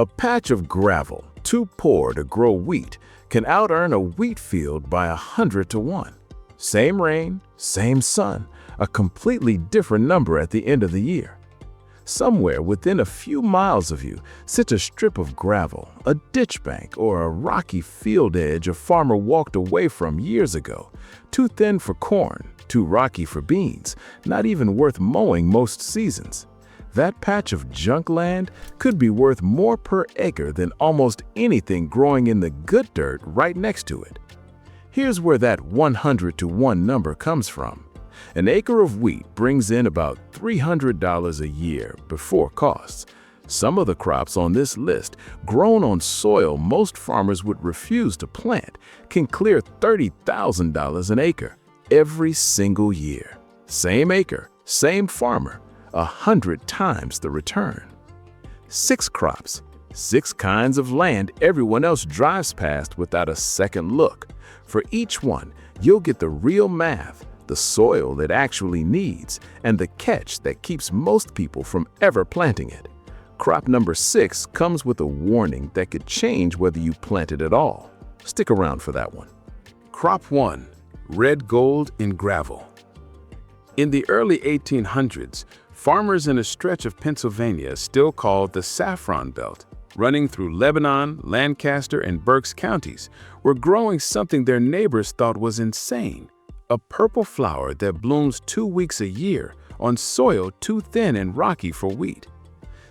A patch of gravel, too poor to grow wheat, can out-earn a wheat field by 100 to 1. Same rain, same sun, a completely different number at the end of the year. Somewhere within a few miles of you sits a strip of gravel, a ditch bank, or a rocky field edge a farmer walked away from years ago. Too thin for corn, too rocky for beans, not even worth mowing most seasons. That patch of junk land could be worth more per acre than almost anything growing in the good dirt right next to it. Here's where that 100 to 1 number comes from. An acre of wheat brings in about $300 a year before costs. Some of the crops on this list, grown on soil most farmers would refuse to plant, can clear $30,000 an acre every single year. Same acre, same farmer, 100 times the return. 6 crops, 6 kinds of land everyone else drives past without a second look. For each one, you'll get the real math, the soil it actually needs, and the catch that keeps most people from ever planting it. Crop number 6 comes with a warning that could change whether you plant it at all. Stick around for that one. Crop 1. Red gold in gravel. In the early 1800s, farmers in a stretch of Pennsylvania still called the Saffron Belt, running through Lebanon, Lancaster, and Berks counties, were growing something their neighbors thought was insane: a purple flower that blooms 2 weeks a year on soil too thin and rocky for wheat.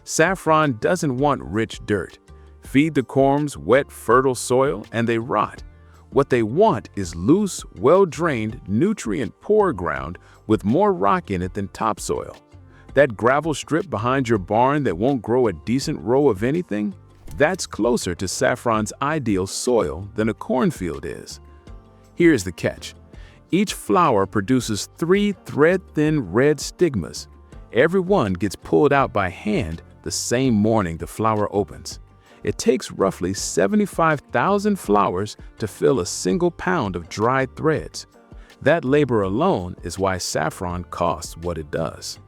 Saffron doesn't want rich dirt. Feed the corms wet, fertile soil, and they rot. What they want is loose, well-drained, nutrient-poor ground with more rock in it than topsoil. That gravel strip behind your barn that won't grow a decent row of anything? That's closer to saffron's ideal soil than a cornfield is. Here's the catch. Each flower produces 3 thread-thin red stigmas. Every one gets pulled out by hand the same morning the flower opens. It takes roughly 75,000 flowers to fill a single pound of dried threads. That labor alone is why saffron costs what it does.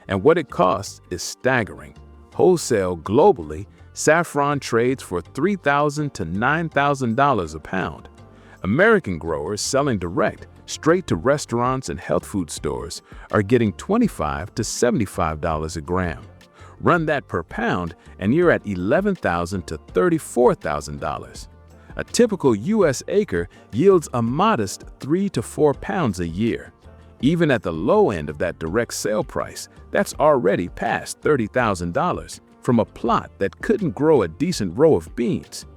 And what it costs is staggering. Wholesale globally, saffron trades for $3,000 to $9,000 a pound. American growers selling direct, straight to restaurants and health food stores, are getting $25 to $75 a gram. Run that per pound, and you're at $11,000 to $34,000. A typical U.S. acre yields a modest 3 to 4 pounds a year. Even at the low end of that direct sale price, that's already past $30,000 from a plot that couldn't grow a decent row of beans.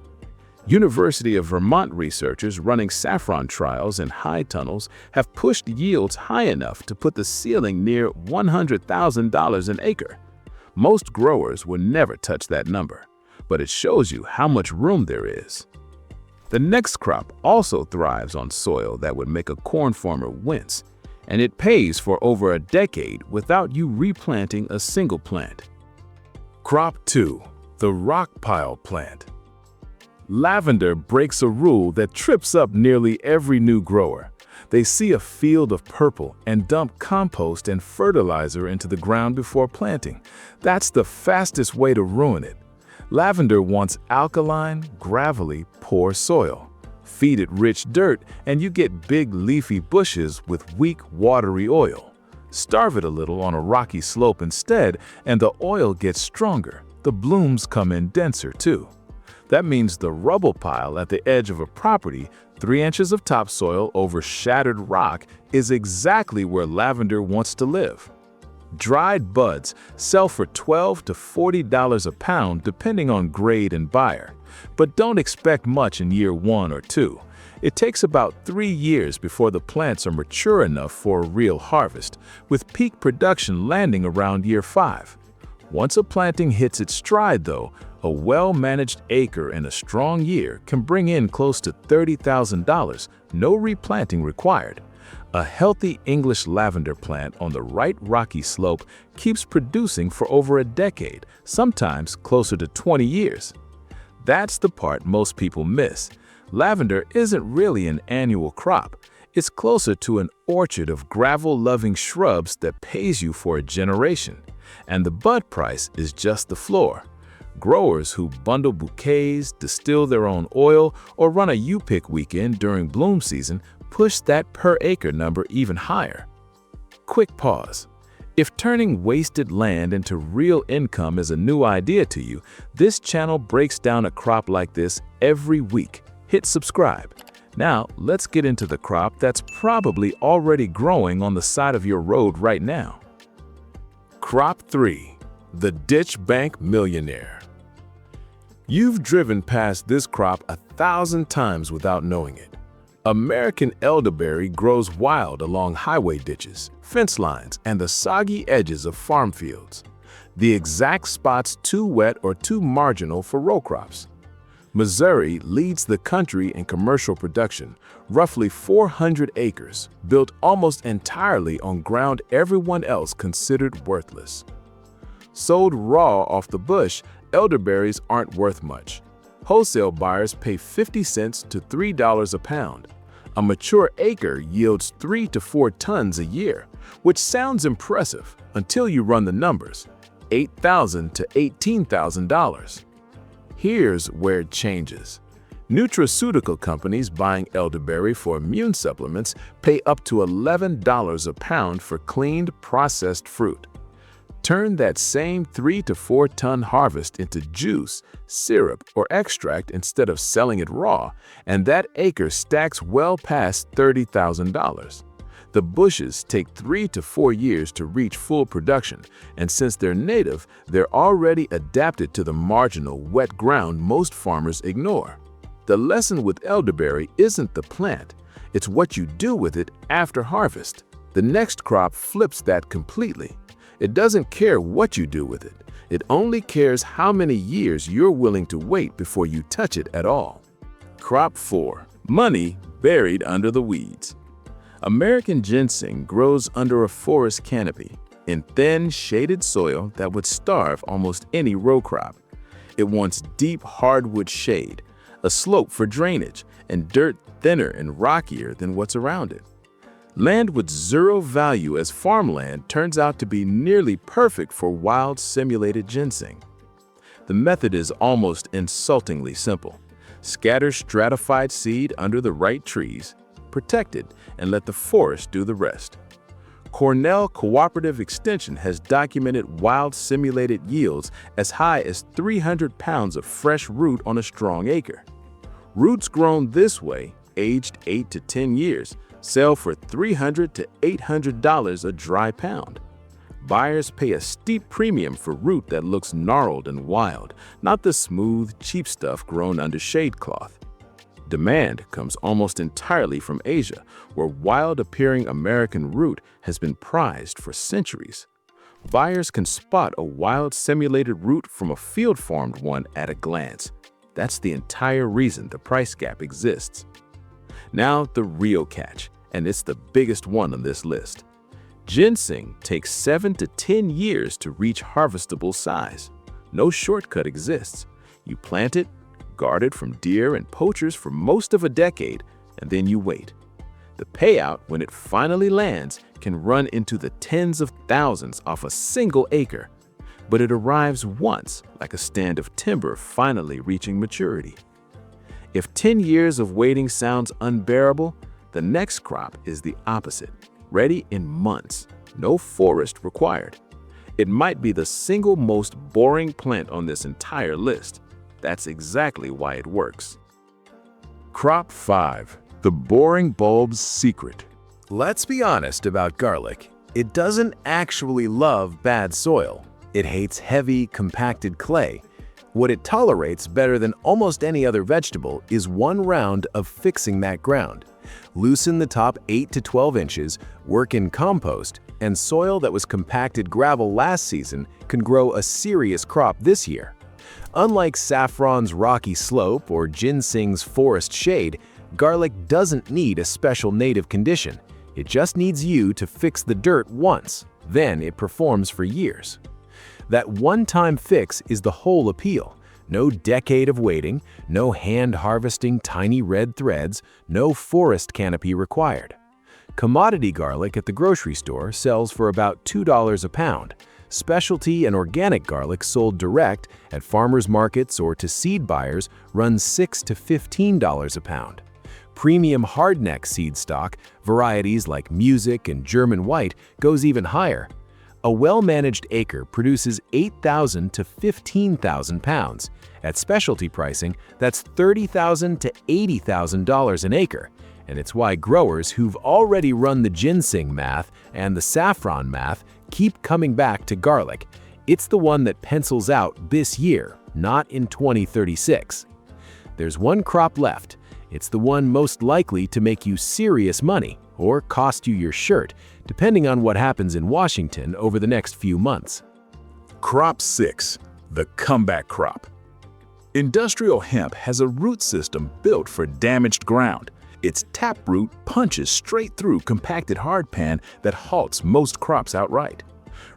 University of Vermont researchers running saffron trials in high tunnels have pushed yields high enough to put the ceiling near $100,000 an acre. Most growers will never touch that number, but it shows you how much room there is. The next crop also thrives on soil that would make a corn farmer wince, and it pays for over a decade without you replanting a single plant. Crop 2. The rock pile plant. Lavender breaks a rule that trips up nearly every new grower. They see a field of purple and dump compost and fertilizer into the ground before planting. That's the fastest way to ruin it. Lavender wants alkaline, gravelly, poor soil. Feed it rich dirt and you get big leafy bushes with weak, watery oil. Starve it a little on a rocky slope instead, and the oil gets stronger. The blooms come in denser too. That means the rubble pile at the edge of a property, 3 inches of topsoil over shattered rock, is exactly where lavender wants to live. Dried buds sell for $12 to $40 a pound depending on grade and buyer. But don't expect much in year 1 or 2. It takes about 3 years before the plants are mature enough for a real harvest, with peak production landing around year 5. Once a planting hits its stride though, a well-managed acre in a strong year can bring in close to $30,000, no replanting required. A healthy English lavender plant on the right rocky slope keeps producing for over a decade, sometimes closer to 20 years. That's the part most people miss. Lavender isn't really an annual crop. It's closer to an orchard of gravel-loving shrubs that pays you for a generation. And the bud price is just the floor. Growers who bundle bouquets, distill their own oil, or run a U-pick weekend during bloom season push that per-acre number even higher. Quick pause. If turning wasted land into real income is a new idea to you, this channel breaks down a crop like this every week. Hit subscribe. Now, let's get into the crop that's probably already growing on the side of your road right now. Crop 3. The Ditch Bank Millionaire. You've driven past this crop 1,000 times without knowing it. American elderberry grows wild along highway ditches, fence lines, and the soggy edges of farm fields. The exact spots too wet or too marginal for row crops. Missouri leads the country in commercial production, roughly 400 acres, built almost entirely on ground everyone else considered worthless. Sold raw off the bush, elderberries aren't worth much. Wholesale buyers pay 50 cents to $3 a pound. A mature acre yields 3 to 4 tons a year, which sounds impressive until you run the numbers, $8,000 to $18,000. Here's where it changes. Nutraceutical companies buying elderberry for immune supplements pay up to $11 a pound for cleaned, processed fruit. Turn that same 3 to 4 ton harvest into juice, syrup, or extract instead of selling it raw, and that acre stacks well past $30,000. The bushes take 3 to 4 years to reach full production, and since they're native, they're already adapted to the marginal, wet ground most farmers ignore. The lesson with elderberry isn't the plant, it's what you do with it after harvest. The next crop flips that completely. It doesn't care what you do with it. It only cares how many years you're willing to wait before you touch it at all. Crop 4. Money buried under the weeds. American ginseng grows under a forest canopy, in thin, shaded soil that would starve almost any row crop. It wants deep hardwood shade, a slope for drainage, and dirt thinner and rockier than what's around it. Land with zero value as farmland turns out to be nearly perfect for wild simulated ginseng. The method is almost insultingly simple. Scatter stratified seed under the right trees, protect it, and let the forest do the rest. Cornell Cooperative Extension has documented wild simulated yields as high as 300 pounds of fresh root on a strong acre. Roots grown this way, aged 8 to 10 years, sell for $300 to $800 a dry pound. Buyers pay a steep premium for root that looks gnarled and wild, not the smooth, cheap stuff grown under shade cloth. Demand comes almost entirely from Asia, where wild-appearing American root has been prized for centuries. Buyers can spot a wild simulated root from a field-farmed one at a glance. That's the entire reason the price gap exists. Now the real catch, and it's the biggest one on this list. Ginseng takes 7 to 10 years to reach harvestable size. No shortcut exists. You plant it, guard it from deer and poachers for most of a decade, and then you wait. The payout, when it finally lands, can run into the tens of thousands off a single acre, but it arrives once, like a stand of timber finally reaching maturity. If 10 years of waiting sounds unbearable, the next crop is the opposite, ready in months, no forest required. It might be the single most boring plant on this entire list. That's exactly why it works. Crop 5. The boring bulb's secret. Let's be honest about garlic. It doesn't actually love bad soil. It hates heavy, compacted clay. What it tolerates better than almost any other vegetable is one round of fixing that ground. Loosen the top 8 to 12 inches, work in compost, and soil that was compacted gravel last season can grow a serious crop this year. Unlike saffron's rocky slope or ginseng's forest shade, garlic doesn't need a special native condition. It just needs you to fix the dirt once, then it performs for years. That one-time fix is the whole appeal. No decade of waiting, no hand-harvesting tiny red threads, no forest canopy required. Commodity garlic at the grocery store sells for about $2 a pound. Specialty and organic garlic sold direct at farmers markets or to seed buyers runs $6 to $15 a pound. Premium hardneck seed stock, varieties like Music and German White, goes even higher. A well-managed acre produces 8,000 to 15,000 pounds. At specialty pricing, that's $30,000 to $80,000 an acre. And it's why growers who've already run the ginseng math and the saffron math keep coming back to garlic. It's the one that pencils out this year, not in 2036. There's one crop left. It's the one most likely to make you serious money or cost you your shirt, depending on what happens in Washington over the next few months. Crop 6, the comeback crop. Industrial hemp has a root system built for damaged ground. Its taproot punches straight through compacted hardpan that halts most crops outright.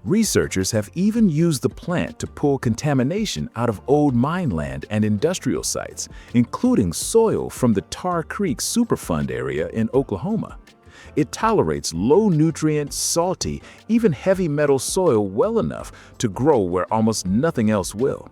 Researchers have even used the plant to pull contamination out of old mine land and industrial sites, including soil from the Tar Creek Superfund area in Oklahoma. It tolerates low-nutrient, salty, even heavy metal soil well enough to grow where almost nothing else will.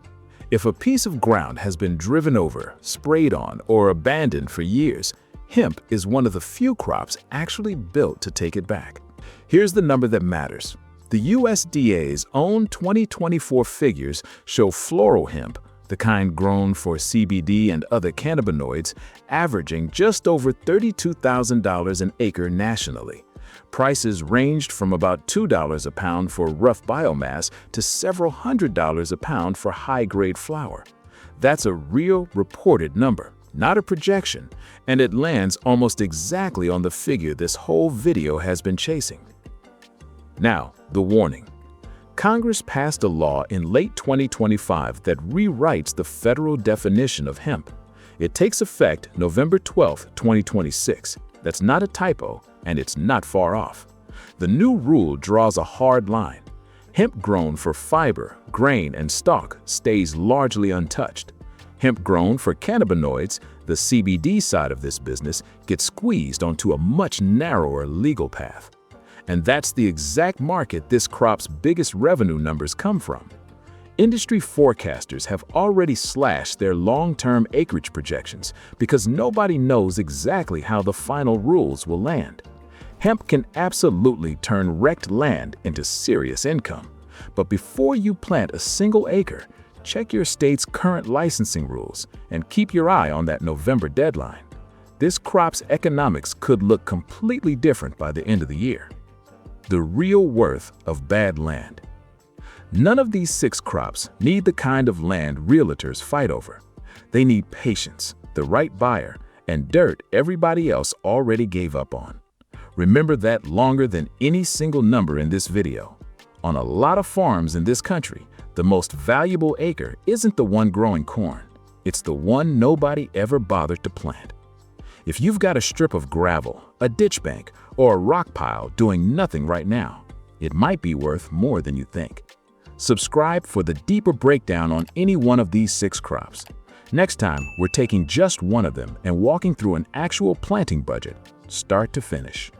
If a piece of ground has been driven over, sprayed on, or abandoned for years, hemp is one of the few crops actually built to take it back. Here's the number that matters. The USDA's own 2024 figures show floral hemp, the kind grown for CBD and other cannabinoids, averaging just over $32,000 an acre nationally. Prices ranged from about $2 a pound for rough biomass to several $100s a pound for high-grade flower. That's a real reported number, not a projection, and it lands almost exactly on the figure this whole video has been chasing. Now, the warning. Congress passed a law in late 2025 that rewrites the federal definition of hemp. It takes effect November 12, 2026. That's not a typo, and it's not far off. The new rule draws a hard line. Hemp grown for fiber, grain, and stalk stays largely untouched. Hemp grown for cannabinoids, the CBD side of this business, gets squeezed onto a much narrower legal path. And that's the exact market this crop's biggest revenue numbers come from. Industry forecasters have already slashed their long-term acreage projections because nobody knows exactly how the final rules will land. Hemp can absolutely turn wrecked land into serious income. But before you plant a single acre, check your state's current licensing rules and keep your eye on that November deadline. This crop's economics could look completely different by the end of the year. The real worth of bad land. None of these 6 crops need the kind of land realtors fight over. They need patience, the right buyer, and dirt everybody else already gave up on. Remember that longer than any single number in this video. On a lot of farms in this country, the most valuable acre isn't the one growing corn. It's the one nobody ever bothered to plant. If you've got a strip of gravel, a ditch bank, or a rock pile doing nothing right now, it might be worth more than you think. Subscribe for the deeper breakdown on any one of these 6 crops. Next time, we're taking just one of them and walking through an actual planting budget, start to finish.